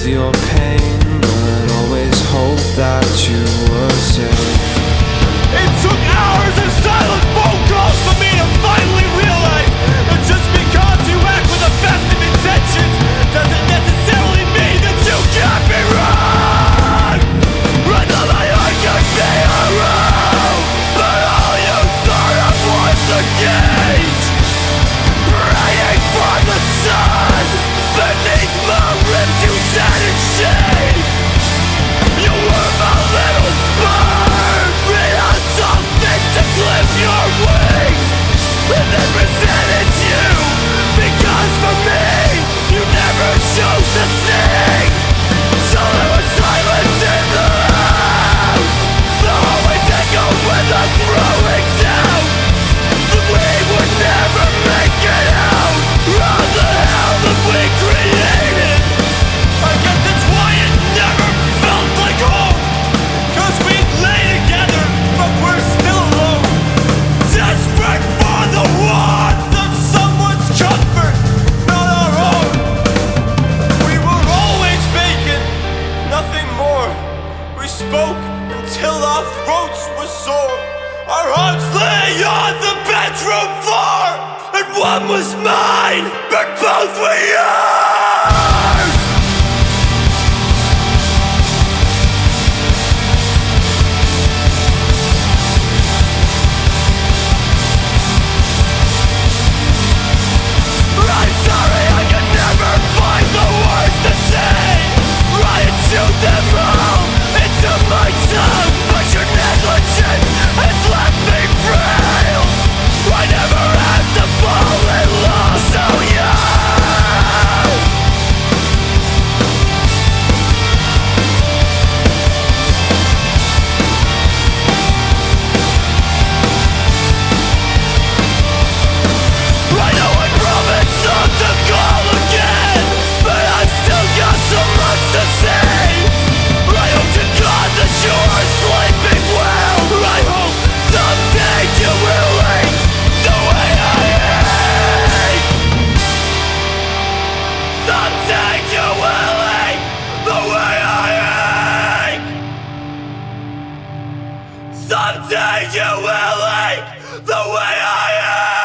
ease your pain, but always hope that you were safe. It took hours of silent phone calls for me to finally realize that just because you act with the best of intentions doesn't necessarily mean that you can't be wrong. I thought my heart could be a room, but all you thought of was the cage. Praying for the sun beneath my ribs, you sat in shade. You were my little bird, without something to clip your wings, and then resented you, because for me, you never chose to sing. So there was silence in the house, the hallways echoed with a growing doubt that we would never make it out. How the hell did we created? I guess that's why it never felt like home, 'cause we lay together, but we're still alone, desperate for the warmth of someone's comfort, not our own. We were always vacant, nothing more. We spoke until our throats were sore. Our hearts lay on the bedroom floor, and one was mine, but both were yours. I'm sorry I could never find the words to say. I had chewed them all into my tongue, but your negligence has left me frail. I never asked to fall in love so young. I know I promised not to call again, but I've still got so much to say. I hope to God that you're sleeping well. I hope someday you will hate the way I hate. Someday you will hate the way I hate. Someday you will hate the way I hate.